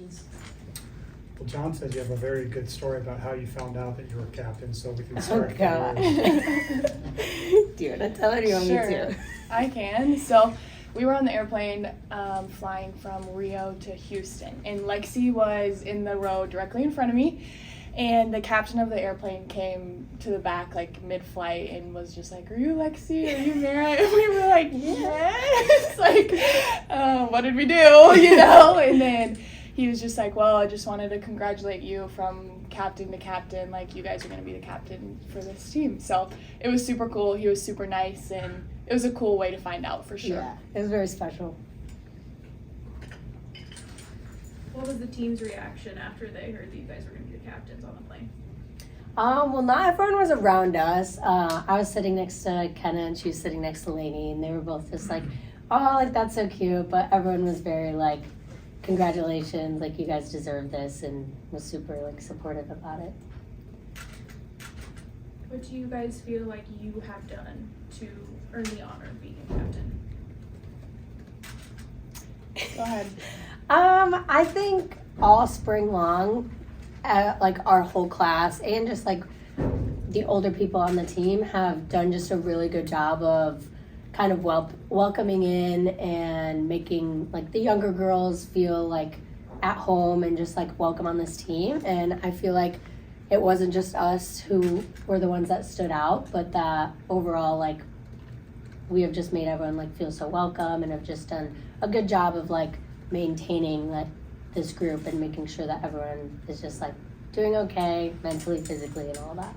captains? Well, John says you have a very good story about how you found out that you were captain, so we can start. Oh, God. Do you want to tell it or do you want me to? I can. So we were on the airplane flying from Rio to Houston, and Lexi was in the row directly in front of me, and the captain of the airplane came to the back like mid-flight and was just like, "Are you Lexi? Are you Merritt?" And we were like, "Yes." Like, what did we do? You know? And then he was just like, "Well, I just wanted to congratulate you from captain to captain. Like, you guys are going to be the captain for this team." So it was super cool. He was super nice, and it was a cool way to find out for sure. Yeah, it was very special. What was the team's reaction after they heard that you guys were going to be the captains on the plane? Well, not everyone was around us. I was sitting next to Kenna and she was sitting next to Lainey, and they were both just like, "Oh, like that's so cute." But everyone was very like, "Congratulations, like you guys deserve this," and was super like supportive about it. What do you guys feel like you have done to earn the honor of being a captain? Go ahead. I think all spring long, like our whole class and just like the older people on the team have done just a really good job of kind of welcoming in and making like the younger girls feel like at home and just like welcome on this team. And I feel like it wasn't just us who were the ones that stood out, but that overall like we have just made everyone like feel so welcome and have just done a good job of like maintaining like this group and making sure that everyone is just like doing okay mentally, physically, and all that.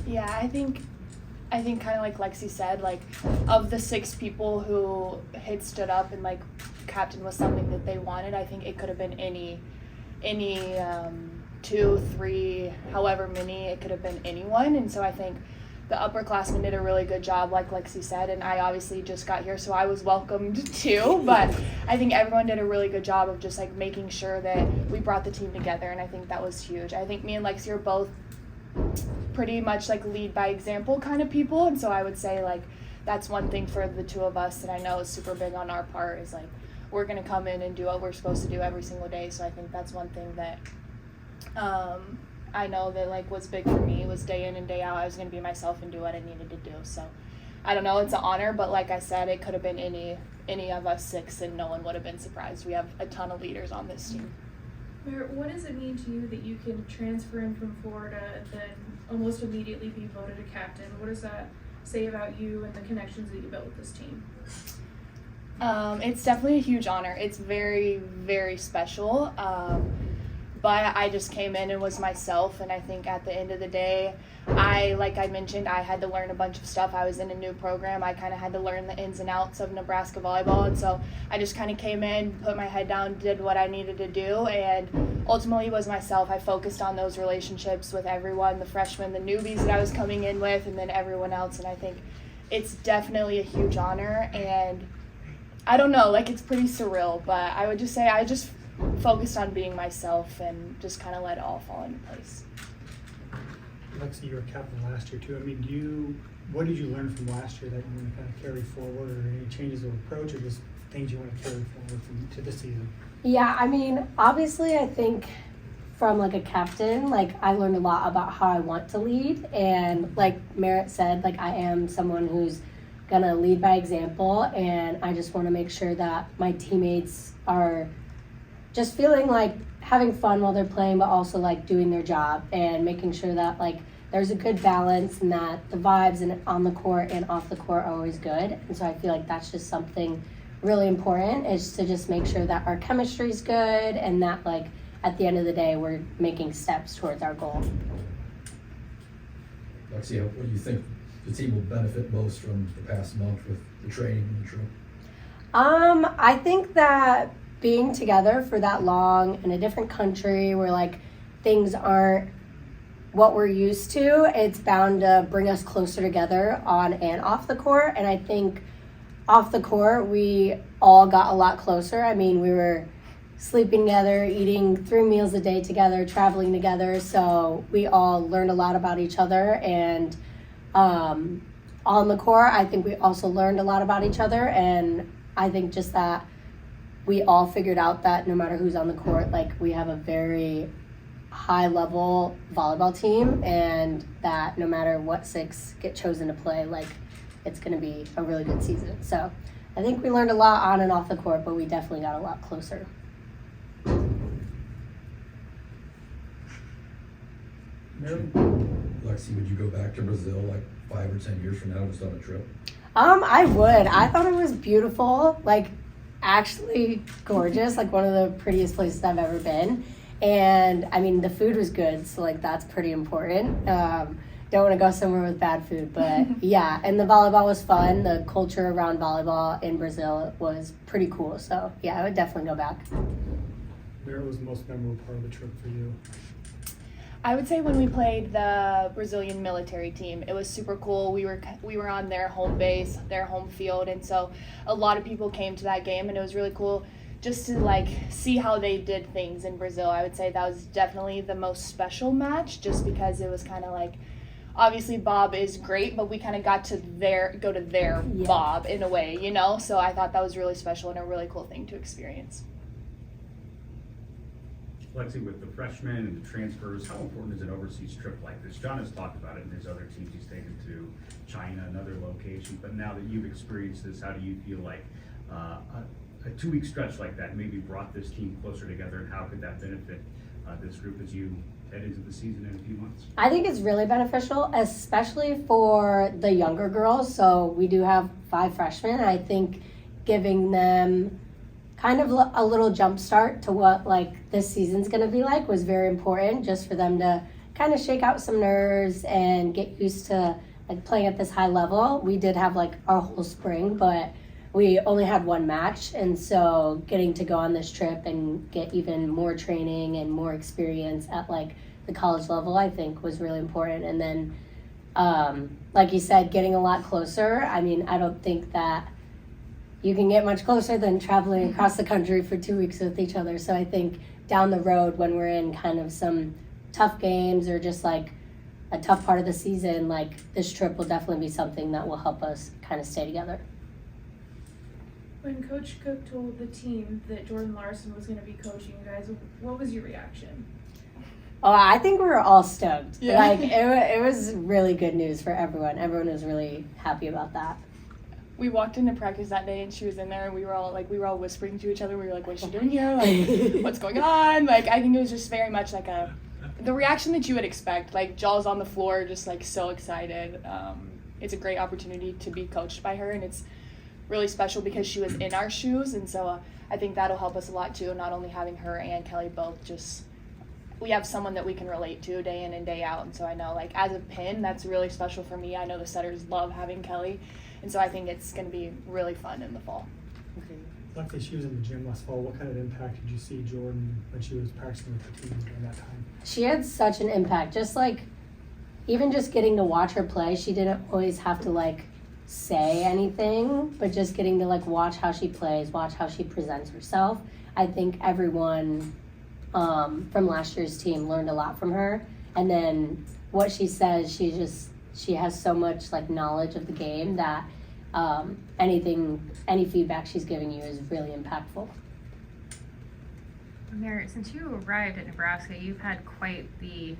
Yeah, I think kind of like Lexi said, like of the 6 people who had stood up and like captain was something that they wanted, I think it could have been any 2, 3, however many, it could have been anyone. And so I think the upperclassmen did a really good job, like Lexi said, and I obviously just got here, so I was welcomed too, but I think everyone did a really good job of just like making sure that we brought the team together, and I think that was huge. I think me and Lexi are both pretty much like lead by example kind of people, and so I would say like that's one thing for the two of us that I know is super big on our part is like we're going to come in and do what we're supposed to do every single day, so I think that's one thing that I know that like was big for me was day in and day out I was going to be myself and do what I needed to do. So I don't know, it's an honor, but like I said, it could have been any of us 6 and no one would have been surprised. We have a ton of leaders on this team. Merritt, what does it mean to you that you can transfer in from Florida and then almost immediately be voted a captain? What does that say about you and the connections that you built with this team? It's definitely a huge honor. It's very, very special. But I just came in and was myself, and I think at the end of the day, like I mentioned, I had to learn a bunch of stuff. I was in a new program. I kind of had to learn the ins and outs of Nebraska volleyball, and so I just kind of came in, put my head down, did what I needed to do, and ultimately was myself. I focused on those relationships with everyone, the freshmen, the newbies that I was coming in with, and then everyone else, and I think it's definitely a huge honor, and I don't know, like it's pretty surreal, but I would just say I just focused on being myself and just kind of let it all fall into place. Lexi, you were captain last year too. I mean, what did you learn from last year that you want to kind of carry forward, or any changes of approach, or just things you want to carry forward to this season? Yeah, I mean, obviously I think from like a captain, like I learned a lot about how I want to lead, and like Merritt said, like I am someone who's gonna lead by example, and I just want to make sure that my teammates are just feeling like having fun while they're playing, but also like doing their job and making sure that like there's a good balance and that the vibes and on the court and off the court are always good. And so I feel like that's just something really important, is to just make sure that our chemistry is good and that like at the end of the day we're making steps towards our goal. Lexi, what do you think the team will benefit most from the past month with the training and the trip? I think that being together for that long in a different country where like things aren't what we're used to, it's bound to bring us closer together on and off the court. And I think off the court we all got a lot closer. I mean, we were sleeping together, eating 3 meals a day together, traveling together, so we all learned a lot about each other. And on the court I think we also learned a lot about each other, and I think just that we all figured out that no matter who's on the court, like we have a very high level volleyball team, and that no matter what six get chosen to play, like it's going to be a really good season. So I think we learned a lot on and off the court, but we definitely got a lot closer. Lexi, would you go back to Brazil like 5 or 10 years from now just on a trip? I would. I thought it was beautiful, like actually gorgeous, like one of the prettiest places I've ever been. And I mean, the food was good, so like that's pretty important. Don't want to go somewhere with bad food, but yeah. And the volleyball was fun. The culture around volleyball in Brazil was pretty cool. So yeah, I would definitely go back. Where was the most memorable part of the trip for you? I would say when we played the Brazilian military team, it was super cool. We were on their home base, their home field, and so a lot of people came to that game, and it was really cool just to like see how they did things in Brazil. I would say that was definitely the most special match, just because it was kind of like, obviously Bob is great, but we kind of got to go to their Bob in a way, you know? So I thought that was really special and a really cool thing to experience. Lexi, with the freshmen and the transfers, how important is an overseas trip like this? John has talked about it in his other teams. He's taken to China and other locations, but now that you've experienced this, how do you feel like a 2-week stretch like that maybe brought this team closer together, and how could that benefit this group as you head into the season in a few months? I think it's really beneficial, especially for the younger girls. So we do have 5 freshmen. I think giving them kind of a little jump start to what like this season's going to be like was very important, just for them to kind of shake out some nerves and get used to like playing at this high level. We did have like our whole spring, but we only had 1 match, and so getting to go on this trip and get even more training and more experience at like the college level, I think was really important. And then like you said, getting a lot closer. I mean, I don't think that you can get much closer than traveling across the country for 2 weeks with each other. So I think down the road, when we're in kind of some tough games or just like a tough part of the season, like this trip will definitely be something that will help us kind of stay together. When Coach Cook told the team that Jordan Larson was going to be coaching you guys, what was your reaction? Oh, I think we were all stoked. Yeah. Like it was really good news for everyone. Everyone was really happy about that. We walked into practice that day and she was in there, and we were all whispering to each other. We were like, what is she doing here? Like, what's going on? Like, I think it was just very much like the reaction that you would expect, like jaws on the floor, just like so excited. It's a great opportunity to be coached by her, and it's really special because she was in our shoes, and so I think that'll help us a lot too, not only having her and Kelly both just, we have someone that we can relate to day in and day out. And so I know, like, as a pin, that's really special for me. I know the setters love having Kelly, and so I think it's going to be really fun in the fall. Luckily, she was in the gym last fall. What kind of impact did you see Jordan when she was practicing with the team during that time? She had such an impact. Just like, even just getting to watch her play, she didn't always have to like say anything, but just getting to like watch how she plays, watch how she presents herself. I think everyone from last year's team learned a lot from her. And then what she says, she has so much like knowledge of the game that any feedback she's giving you is really impactful. Merritt, since you arrived at Nebraska, you've had quite you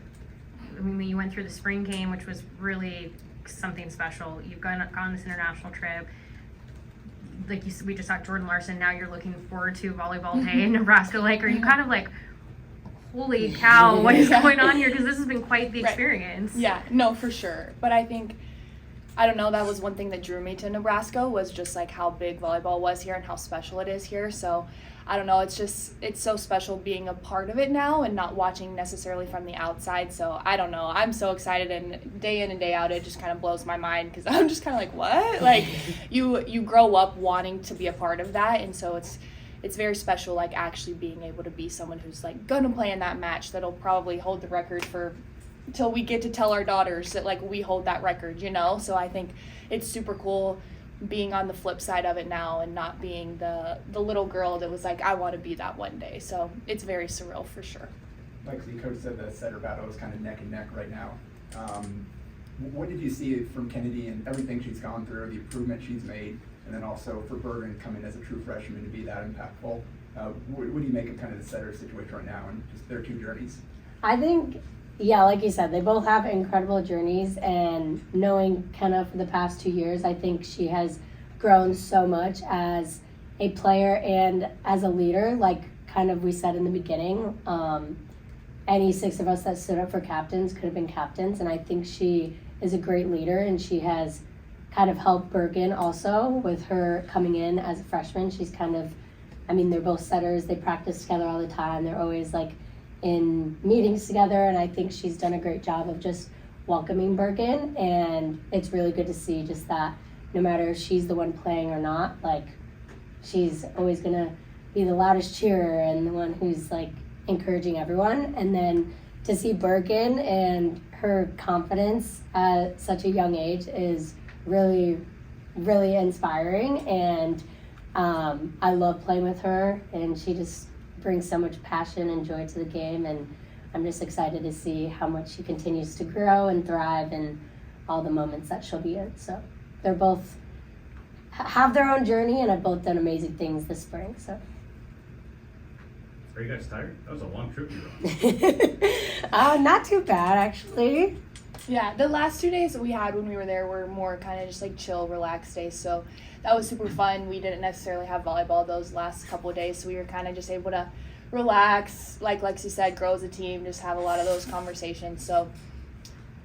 went through the spring game, which was really something special. You've gone on this international trip. Like we just talked Jordan Larson, now you're looking forward to volleyball day in Nebraska. Like, are you kind of like, holy cow, what is going on here? Because this has been quite the experience. Yeah, no, for sure. But I think, I don't know, that was one thing that drew me to Nebraska, was just like how big volleyball was here and how special it is here. So I don't know, it's so special being a part of it now and not watching necessarily from the outside. So I don't know, I'm so excited, and day in and day out it just kind of blows my mind, because I'm just kind of like, what? Like you grow up wanting to be a part of that, and so it's very special, like actually being able to be someone who's like gonna play in that match that'll probably hold the record for till we get to tell our daughters that like we hold that record, you know? So I think it's super cool being on the flip side of it now and not being the little girl that was like, I want to be that one day. So it's very surreal for sure. Lexi, Coach said the setter battle is kind of neck and neck right now. What did you see from Kennedy and everything she's gone through, the improvement she's made, and then also for Bergen coming as a true freshman to be that impactful? What do you make of kind of the setter situation right now and just their two journeys? I think, yeah, like you said, they both have incredible journeys, and knowing Kenna for the past 2 years, I think she has grown so much as a player and as a leader. Like kind of we said in the beginning, any 6 of us that stood up for captains could have been captains, and I think she is a great leader, and she has kind of helped Bergen also with her coming in as a freshman. She's kind of, I mean, they're both setters, they practice together all the time, they're always like in meetings together, and I think she's done a great job of just welcoming Bergen, and it's really good to see just that no matter if she's the one playing or not, like she's always gonna be the loudest cheerer and the one who's like encouraging everyone. And then to see Bergen and her confidence at such a young age is really, really inspiring, and I love playing with her, and she just brings so much passion and joy to the game, and I'm just excited to see how much she continues to grow and thrive in all the moments that she'll be in. So they're both have their own journey and have both done amazing things this spring. So. Are you guys tired? That was a long trip you were Not too bad, actually. Yeah, the last 2 days that we had when we were there were more kind of just like chill, relaxed days. So that was super fun. We didn't necessarily have volleyball those last couple of days, so we were kind of just able to relax, like Lexi said, grow as a team, just have a lot of those conversations. So,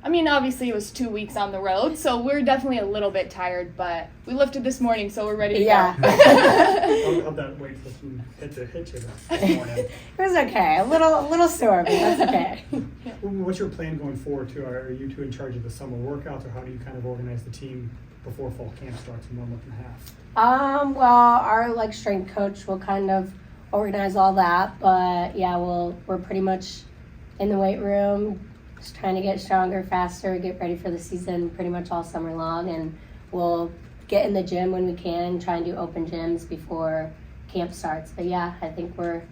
I mean, obviously it was 2 weeks on the road, so we're definitely a little bit tired, but we lifted this morning, so we're ready to go. How'd that weight lifting hit you this morning? It was okay. A little sore, but that's okay. What's your plan going forward too? Are you two in charge of the summer workouts, or how do you kind of organize the team before fall camp starts in 1 month and a half? Well, our like strength coach will kind of organize all that, but yeah, we're pretty much in the weight room, just trying to get stronger, faster, get ready for the season pretty much all summer long, and we'll get in the gym when we can, try and do open gyms before camp starts. But yeah, I think we're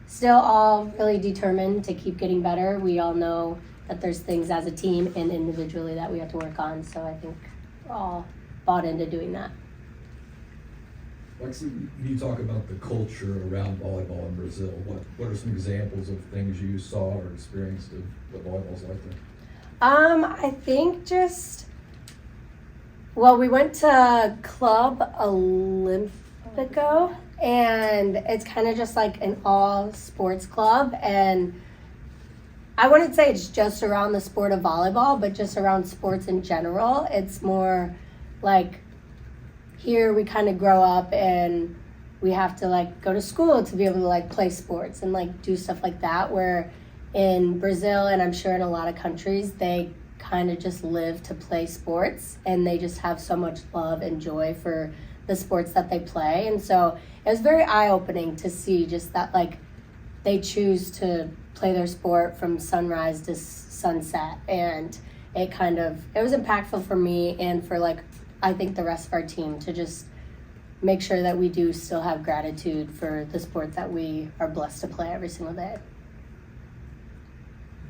still all really determined to keep getting better. We all know that there's things as a team and individually that we have to work on, so I think we're all bought into doing that. Lexi, you talk about the culture around volleyball in Brazil. What are some examples of things you saw or experienced of what volleyball's like there? I think we went to Club Olympico, and it's kind of just like an all sports club, and I wouldn't say it's just around the sport of volleyball, but just around sports in general. It's more like here we kind of grow up and we have to like go to school to be able to like play sports and like do stuff like that, where in Brazil, and I'm sure in a lot of countries, they kind of just live to play sports, and they just have so much love and joy for the sports that they play. And so it was very eye-opening to see just that like they choose to play their sport from sunrise to sunset, and it was impactful for me and for like I think the rest of our team to just make sure that we do still have gratitude for the sport that we are blessed to play every single day.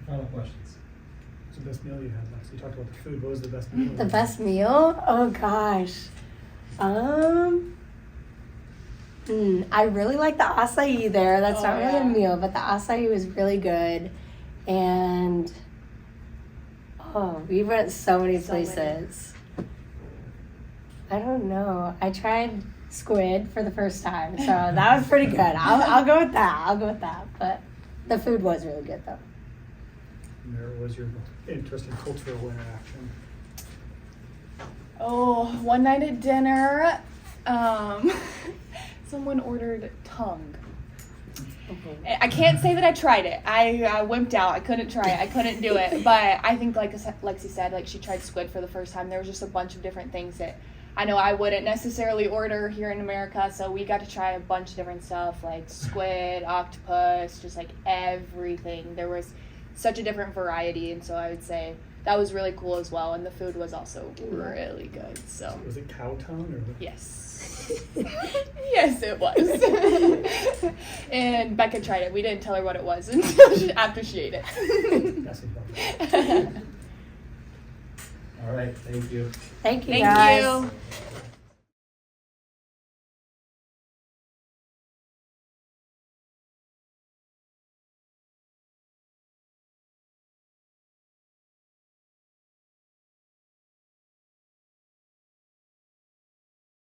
Final questions. What's the best meal you had, Lex? You talked about the food. What was the best meal? The best meal? Oh gosh. I really like the acai there. That's not really a meal, but the acai was really good. And we went so many places. I don't know. I tried squid for the first time, so that was pretty good. I'll go with that. But the food was really good, though. And there was your interesting cultural interaction. One night at dinner, someone ordered tongue. I can't say that I tried it. I wimped out. I couldn't try it. I couldn't do it. But I think, like Lexi said, like she tried squid for the first time. There was just a bunch of different things that I know I wouldn't necessarily order here in America. So we got to try a bunch of different stuff like squid, octopus, just like everything. There was such a different variety. And so I would say that was really cool as well. And the food was also really good. So was it cow tongue or? Yes. Yes, it was. And Becca tried it. We didn't tell her what it was until after she ate it. That's about it. All right, thank you. Thank you, Thank guys. you.